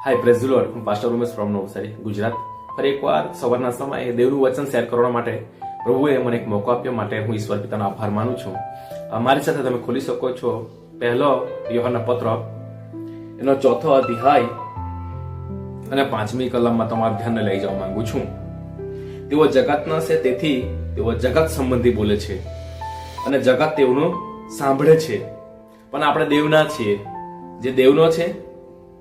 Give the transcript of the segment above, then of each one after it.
Hi praise the lord, હું pastor Umesh from Navsari, Gujarat. ફરી એકવાર સવારના સમયે દેવનું વચન શેર કરવા માટે પ્રભુએ મને એક મોકો આપ્યો માટે હું ઈશ્વર પિતાનો આભાર માનું છું. મારી સાથે તમે ખોલી શકો છો પહેલો યોહાનના પત્ર, એનો 4થો અધ્યાય અને 5મી કલમમાં તમારું ધ્યાન લઈ જવા માંગુ છું. તેઓ જગતના છે, તેથી તેઓ જગત સંબંધી બોલે છે અને જગત તેઓનું સાંભળે છે. પણ આપણે દેવના છીએ. જે દેવનો છે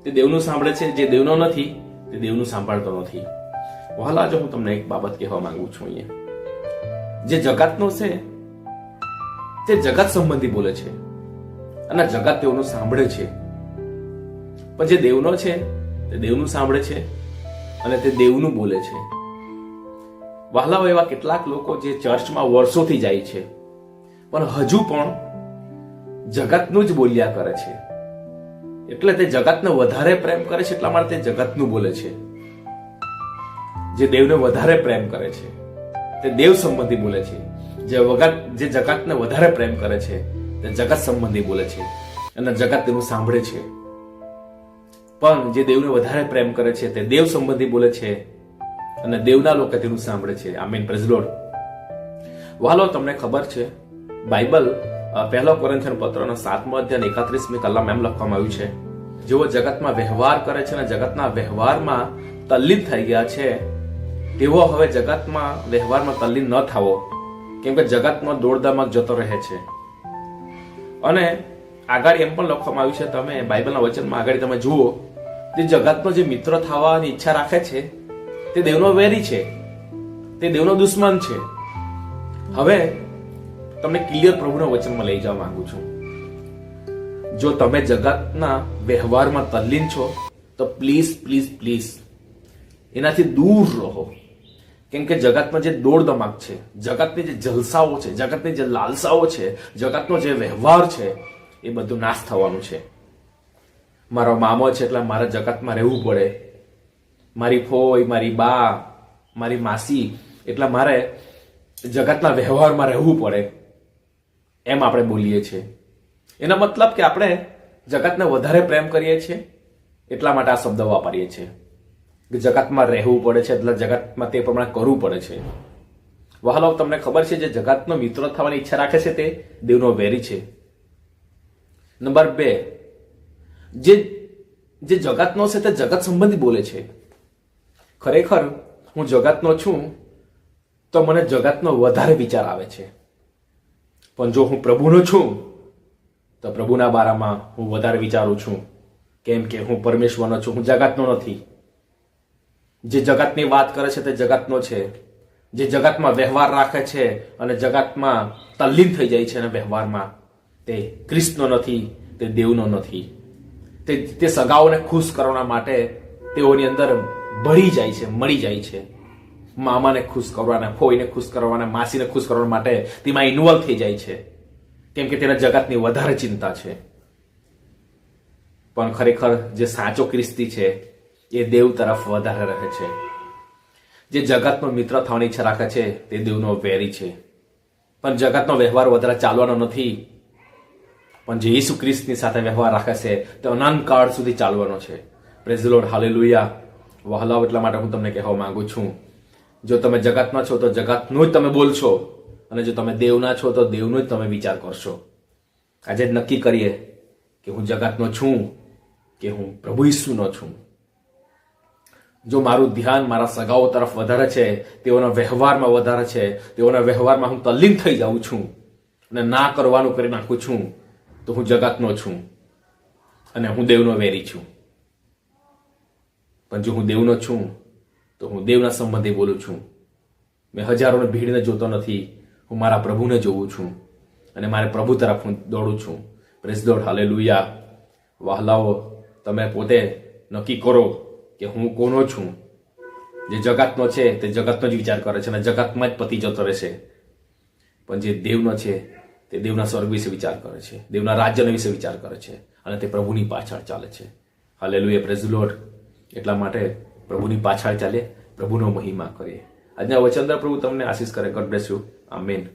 તે દેવનું સાંભળે છે, જે દેવનો નથી તે દેવનું સાંભળતો નથી. વહાલા, જો હું તમને એક બાબત કહેવા માંગુ છું અહીંયા, જે જગતનો છે તે જગત સંબંધી બોલે છે અને જગત તેઓનું સાંભળે છે. પણ જે દેવનો છે તે દેવનું સાંભળે છે અને તે દેવનું બોલે છે. વહાલાઓ, એવા કેટલાક લોકો જે ચર્ચમાં વર્ષોથી જાય છે પણ હજુ પણ જગતનું જ બોલ્યા કરે છે. એટલે તે જગતને વધારે પ્રેમ કરે છે, એટલા માટે તે જગતનું બોલે છે. જે દેવને વધારે પ્રેમ કરે છે તે દેવ સંબંધી બોલે છે. જે જગતને વધારે પ્રેમ કરે છે તે જગત સંબંધી બોલે છે અને જગત તેનું સાંભળે છે. પણ જે દેવને વધારે પ્રેમ કરે છે તે દેવ સંબંધી બોલે છે અને દેવના લોકો તેનું સાંભળે છે. આમીન, પ્રેઝ ધ લોર્ડ. વાલો, તમને ખબર છે બાઇબલ પહેલો કોરિન્થિયન પત્રનો 7મો અધ્યાય 31મી કલમ એમ લખવામાં આવ્યું છે, જેઓ જગતમાં વ્યવહાર કરે છે અને જગતના વ્યવહારમાં તલ્લીન થઈ ગયા છે, તેઓ હવે જગતમાં વ્યવહારમાં તલ્લીન ન થાવો, કેમ કે જગતમાં દોડધામક જતો રહે છે. અને આગળ એમ પણ લખવામાં આવ્યું છે, તમે બાઇબલના વચનમાં આગળ તમે જુઓ, તે જગતનો જે મિત્ર થવાની ઈચ્છા રાખે છે તે દેવનો વેરી છે, તે દેવનો દુશ્મન છે. હવે તમને ક્લિયર પ્રભુના વચનમાં લઈ જવા માંગુ છું. જો તમે જગતના વ્યવહારમાં તલ્લીન છો તો પ્લીઝ પ્લીઝ પ્લીઝ એનાથી દૂર રહો. કેમ કે જગતમાં જે દોડધમાક છે, જગતની જે જલસાઓ છે, જગતની જે લાલસાઓ છે, જગતનો જે વ્યવહાર છે, એ બધું નાશ થવાનું છે. મારો મામો છે એટલે મારે જગતમાં રહેવું પડે, મારી ફોઈ, મારી બા, મારી માસી, એટલે મારે જગતના વ્યવહારમાં રહેવું પડે, એમ આપણે બોલીએ છીએ. એનો મતલબ કે આપણે જગતને વધારે પ્રેમ કરીએ છીએ, એટલા માટે આ શબ્દ વાપરીએ છીએ કે જગતમાં રહેવું પડે છે એટલે જગતમાં તે પ્રમાણે કરવું પડે છે. વહાલો, તમને ખબર છે જે જગતનો મિત્ર થવાની ઈચ્છા રાખે છે તે દેવનો વેરી છે. નંબર 2, જે જગતનો છે તે જગત સંબંધી બોલે છે. ખરેખર હું જગતનો છું તો મને જગતનો વધારે વિચાર આવે છે, પણ જો હું પ્રભુનો છું તો પ્રભુના બારામાં હું વધારે વિચારું છું, કેમ કે હું પરમેશ્વરનો છું, હું જગતનો નથી. જે જગતની વાત કરે છે તે જગતનો છે. જે જગતમાં વ્યવહાર રાખે છે અને જગતમાં તલ્લીન થઈ જાય છે અને વ્યવહારમાં, તે ખ્રિસ્તનો નથી, તે દેવનો નથી. તે સગાઓને ખુશ કરવાના માટે તેઓની અંદર ભળી જાય છે, મળી જાય છે. મામાને ખુશ કરવાના, ફોઈને ખુશ કરવાના, માસીને ખુશ કરવા માટે તેમાં ઇન્વોલ્વ થઈ જાય છે, કેમ કે તેને જગતની વધારે ચિંતા છે. પણ ખરેખર જે સાચો ખ્રિસ્તી છે એ દેવ તરફ વધારે રહે છે. જે જગતનો મિત્ર થવાની ઈચ્છા રાખે છે તે દેવનો વેરી છે. પણ જગતનો વ્યવહાર વધારે ચાલવાનો નથી, પણ જે ઈસુ ખ્રિસ્તની સાથે વ્યવહાર રાખે છે તે અનંત કાળ સુધી ચાલવાનો છે. Praise the lord, hallelujah. વહાલાઓ, એટલા માટે હું તમને કહેવા માંગુ છું, જો તમે જગતમાં છો તો જગતનું જ તમે બોલશો, અને જો તમે દેવના છો તો દેવનો જ તમે વિચાર કરશો. આજે જ નક્કી કરીએ કે હું જગતનો છું કે હું પ્રભુ ઈસુનો છું. જો મારું ધ્યાન મારા સગાઓ તરફ વધારે છે, તેઓના વ્યવહારમાં વધારે છે, તેઓના વ્યવહારમાં હું તલ્લીન થઈ જાઉં છું અને ના કરવાનું કરી નાખું છું, તો હું જગતનો છું અને હું દેવનો વેરી છું. પણ જો હું દેવનો છું તો હું દેવના સંબંધી બોલું છું. મેં હજારોની ભીડને જોતો નથી, હું મારા પ્રભુને જોઉં છું અને મારે પ્રભુ તરફ હું દોડું છું. Praise the lord, hallelujah. વહાલાઓ, તમે પોતે નક્કી કરો કે હું કોનો છું. જે જગતનો છે તે જગતનો જ વિચાર કરે છે અને જગતમાં જ પતી જતો રહેશે. પણ જે દેવનો છે તે દેવના સ્વર્ગ વિશે વિચાર કરે છે, દેવના રાજ્યના વિશે વિચાર કરે છે અને તે પ્રભુની પાછળ ચાલે છે. Hallelujah, praise the lord. એટલા માટે પ્રભુની પાછળ ચાલે, પ્રભુનો મહિમા કરીએ. આજના વચનદાર પ્રભુ તમને આશીષ કરે. God bless you. આમેન.